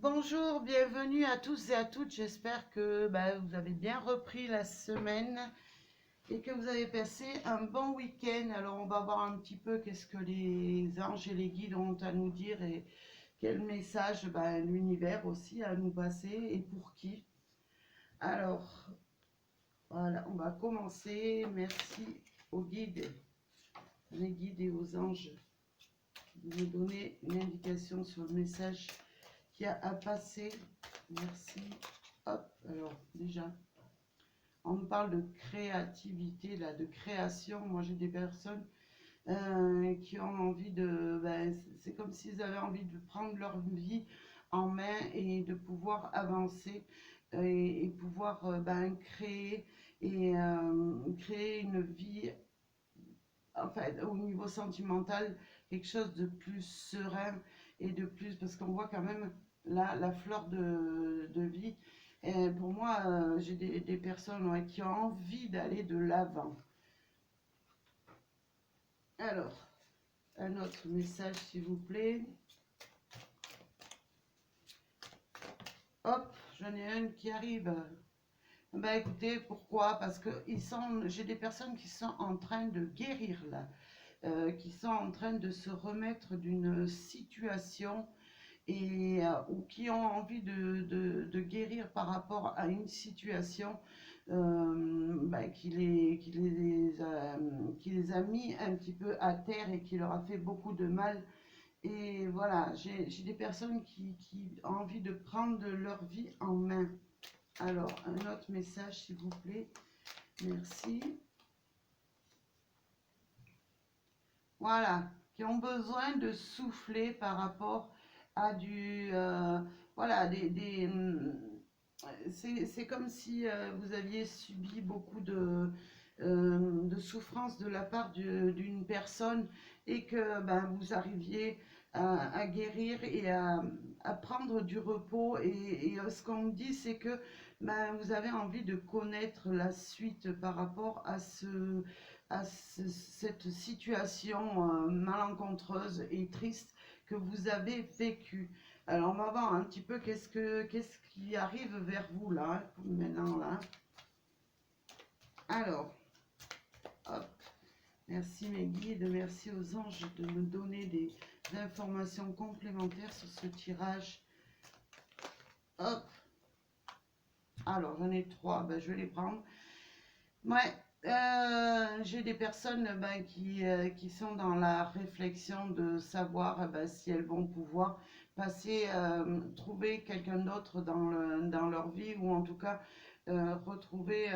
Bonjour, bienvenue à tous et à toutes. J'espère que vous avez bien repris la semaine et que vous avez passé un bon week-end. Alors, on va voir un petit peu qu'est-ce que les anges et les guides ont à nous dire et quel message l'univers aussi a à nous passer et pour qui. Alors, voilà, on va commencer. Merci aux guides, les guides et aux anges de nous donner une indication sur le message qui a à passer. Merci. Hop, alors déjà, on me parle de créativité, là, de création. Moi, j'ai des personnes qui ont envie de... c'est comme s'ils avaient envie de prendre leur vie en main et de pouvoir avancer et pouvoir créer et créer une vie, en fait, au niveau sentimental, quelque chose de plus serein et de plus, parce qu'on voit quand même là la fleur de vie. Et pour moi, j'ai des personnes ouais, qui ont envie d'aller de l'avant. Alors, un autre message, s'il vous plaît. Hop, j'en ai un qui arrive. Ben écoutez, pourquoi? Parce que j'ai des personnes qui sont en train de guérir là, qui sont en train de se remettre d'une situation et ou qui ont envie de guérir par rapport à une situation qui les a mis un petit peu à terre et qui leur a fait beaucoup de mal. Et voilà, j'ai des personnes qui ont envie de prendre leur vie en main. Alors, un autre message, s'il vous plaît. Merci. Voilà, qui ont besoin de souffler par rapport à voilà, c'est comme si vous aviez subi beaucoup de souffrance de la part d'une personne et que vous arriviez à guérir et à prendre du repos. Et ce qu'on me dit, c'est que vous avez envie de connaître la suite par rapport à cette situation malencontreuse et triste que vous avez vécue. Alors, on va voir un petit peu qu'est-ce qui arrive vers vous là, maintenant là. Alors, hop, merci mes guides, merci aux anges de me donner des informations complémentaires sur ce tirage. Hop, alors j'en ai trois, je vais les prendre. Ouais, j'ai des personnes qui sont dans la réflexion de savoir si elles vont pouvoir passer, trouver quelqu'un d'autre dans leur vie ou en tout cas retrouver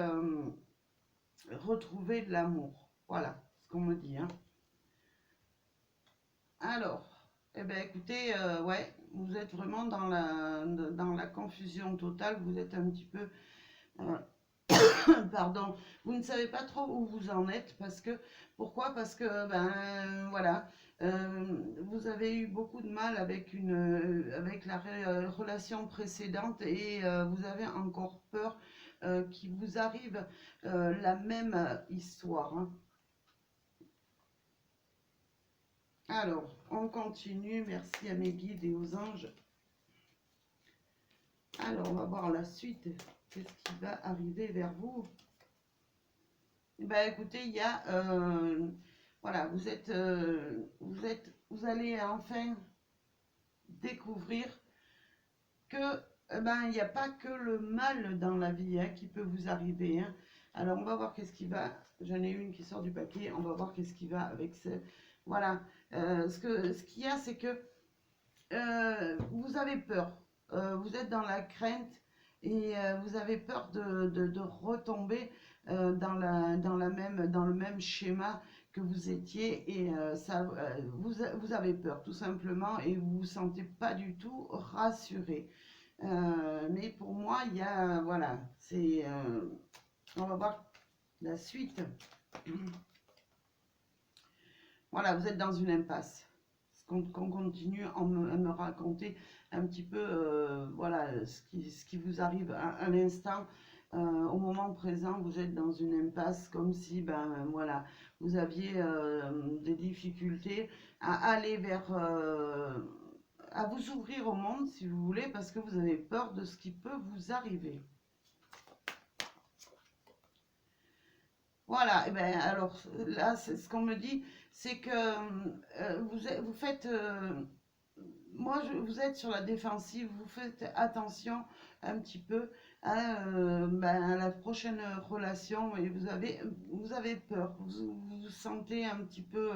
de l'amour. Voilà ce qu'on me dit. Hein. Alors, eh ben, écoutez, ouais, vous êtes vraiment dans la confusion totale, vous êtes un petit peu... euh, pardon, vous ne savez pas trop où vous en êtes parce que pourquoi? Parce que voilà, vous avez eu beaucoup de mal avec avec la relation précédente et vous avez encore peur qu'il vous arrive la même histoire. Hein. Alors, on continue. Merci à mes guides et aux anges. Alors, on va voir la suite. Qu'est-ce qui va arriver vers vous? Écoutez, il y a, voilà, vous allez enfin découvrir que, il n'y a pas que le mal dans la vie hein, qui peut vous arriver. Hein. Alors, on va voir qu'est-ce qui va. J'en ai une qui sort du paquet. On va voir qu'est-ce qui va avec ce. Voilà. Ce qu'il y a, c'est que vous avez peur. Vous êtes dans la crainte et vous avez peur de retomber dans le même schéma que vous étiez et vous avez peur tout simplement et vous vous sentez pas du tout rassuré. Mais pour moi, il y a, voilà, on va voir la suite. Voilà, vous êtes dans une impasse. Qu'on continue à me raconter un petit peu voilà, ce qui vous arrive à l'instant. Au moment présent, vous êtes dans une impasse comme si voilà, vous aviez des difficultés à aller à vous ouvrir au monde, si vous voulez, parce que vous avez peur de ce qui peut vous arriver. Voilà, et ben alors là, c'est ce qu'on me dit, c'est que vous faites, vous êtes sur la défensive, vous faites attention un petit peu à la prochaine relation et vous avez peur, vous vous sentez un petit peu,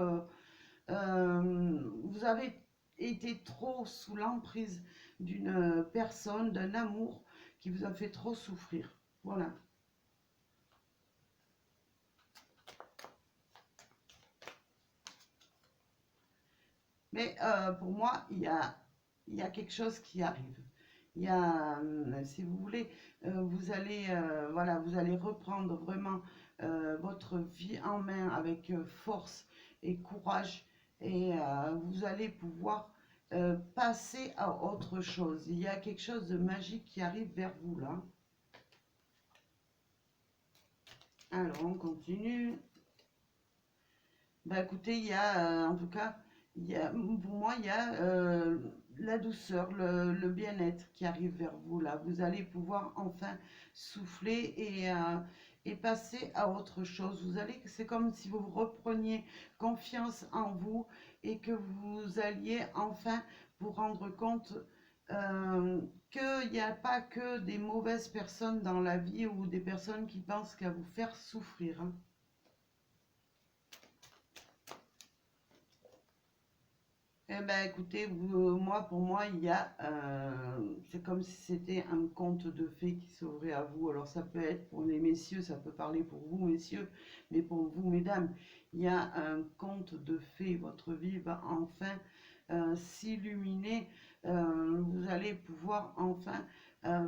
vous avez été trop sous l'emprise d'une personne, d'un amour qui vous a fait trop souffrir. Voilà. Mais pour moi, il y a quelque chose qui arrive. Il y a, si vous voulez, voilà, vous allez reprendre vraiment votre vie en main avec force et courage et vous allez pouvoir passer à autre chose. Il y a quelque chose de magique qui arrive vers vous là. Alors, on continue. Bah écoutez, il y a, en tout cas, pour moi, il y a la douceur, le bien-être qui arrive vers vous là. Vous allez pouvoir enfin souffler et passer à autre chose. C'est comme si vous repreniez confiance en vous et que vous alliez enfin vous rendre compte qu'il n'y a pas que des mauvaises personnes dans la vie ou des personnes qui pensent qu'à vous faire souffrir, hein. Eh ben, écoutez, moi, pour moi, c'est comme si c'était un conte de fées qui s'ouvrait à vous. Alors, ça peut être pour les messieurs, ça peut parler pour vous, messieurs, mais pour vous, mesdames, il y a un conte de fées. Votre vie va enfin s'illuminer. Vous allez pouvoir enfin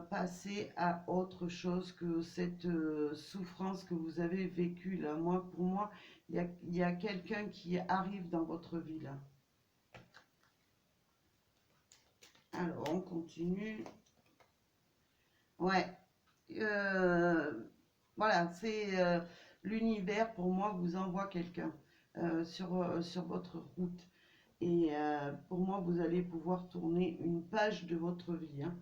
passer à autre chose que cette souffrance que vous avez vécue là. Moi, pour moi, il y a quelqu'un qui arrive dans votre vie là. Alors, on continue. Ouais. Euh, voilà, c'est l'univers, pour moi, vous envoie quelqu'un sur votre route. Et pour moi, vous allez pouvoir tourner une page de votre vie, hein.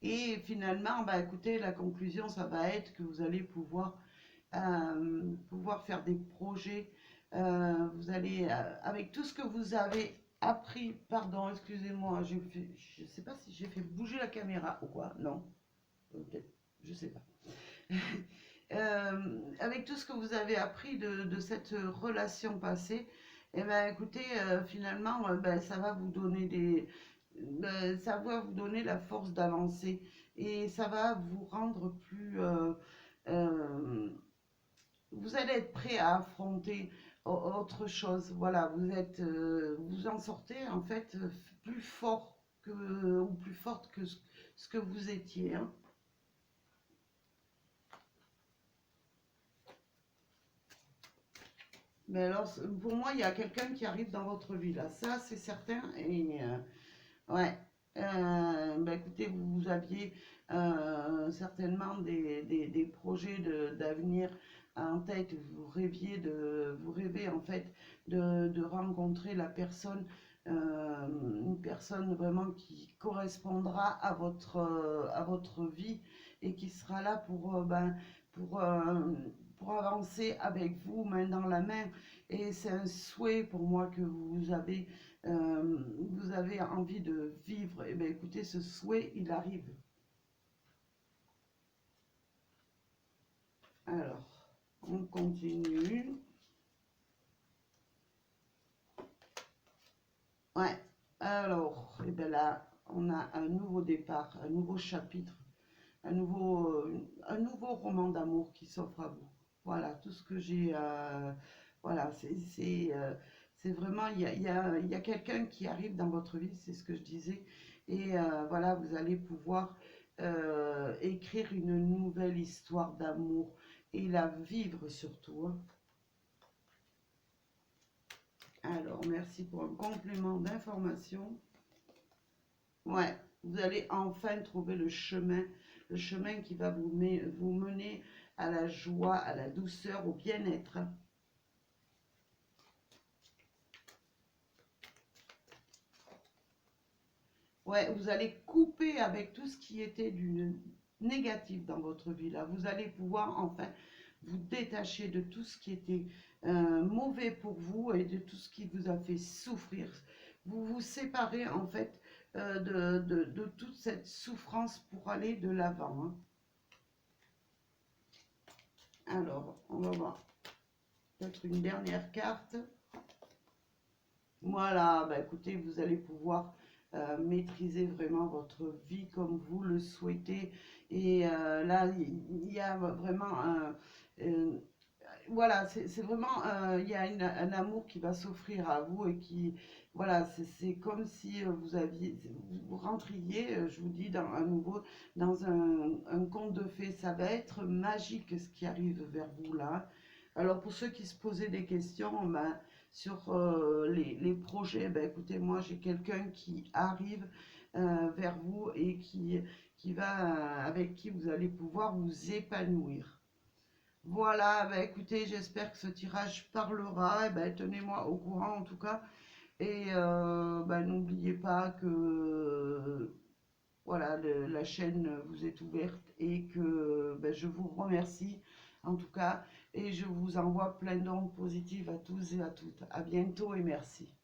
Et finalement, bah, écoutez, la conclusion, ça va être que vous allez pouvoir faire des projets. Vous allez, avec tout ce que vous avez appris, pardon, excusez-moi, je ne sais pas si j'ai fait bouger la caméra ou quoi, non, peut-être, je ne sais pas. Avec tout ce que vous avez appris de cette relation passée, et ben écoutez, finalement, ben, ça va vous donner la force d'avancer et ça va vous rendre plus, vous allez être prêt à affronter autre chose. Voilà, vous en sortez en fait plus fort ou plus forte que ce que vous étiez, hein. Mais alors, pour moi, il y a quelqu'un qui arrive dans votre vie là, ça c'est certain. Et ouais, bah, écoutez, vous aviez certainement des projets d'avenir en tête. Vous rêvez en fait de rencontrer la personne, une personne vraiment qui correspondra à votre vie et qui sera là pour, euh, pour avancer avec vous main dans la main. Et c'est un souhait pour moi que vous avez envie de vivre. Et bien écoutez, ce souhait, il arrive. Alors, on continue. Ouais, alors, et bien là, on a un nouveau départ, un nouveau chapitre, un nouveau roman d'amour qui s'offre à vous. Voilà, tout ce que j'ai. Voilà, c'est vraiment. Il y a quelqu'un qui arrive dans votre vie, c'est ce que je disais. Et voilà, vous allez pouvoir écrire une nouvelle histoire d'amour et la vivre surtout, hein. Alors, merci pour un complément d'information. Ouais, vous allez enfin trouver le chemin qui va vous mener à la joie, à la douceur, au bien-être. Ouais, vous allez couper avec tout ce qui était du négatif dans votre vie. Là, vous allez pouvoir enfin vous détacher de tout ce qui était mauvais pour vous et de tout ce qui vous a fait souffrir. Vous vous séparez en fait de toute cette souffrance pour aller de l'avant, hein. Alors, on va voir peut-être une dernière carte. Voilà, bah écoutez, vous allez pouvoir maîtriser vraiment votre vie comme vous le souhaitez. Et là, il y a vraiment euh, voilà, c'est vraiment, il y a un amour qui va s'offrir à vous et qui, voilà, c'est comme si vous aviez, vous rentriez, je vous dis, dans un nouveau, dans un conte de fées. Ça va être magique ce qui arrive vers vous là. Alors pour ceux qui se posaient des questions, ben, sur les projets, ben, écoutez, moi j'ai quelqu'un qui arrive vers vous et qui va, avec qui vous allez pouvoir vous épanouir. Voilà, bah écoutez, j'espère que ce tirage parlera. Eh ben, tenez-moi au courant en tout cas. Et bah, n'oubliez pas que voilà, la chaîne vous est ouverte et que bah, je vous remercie en tout cas. Et je vous envoie plein d'ondes positives à tous et à toutes. À bientôt et merci.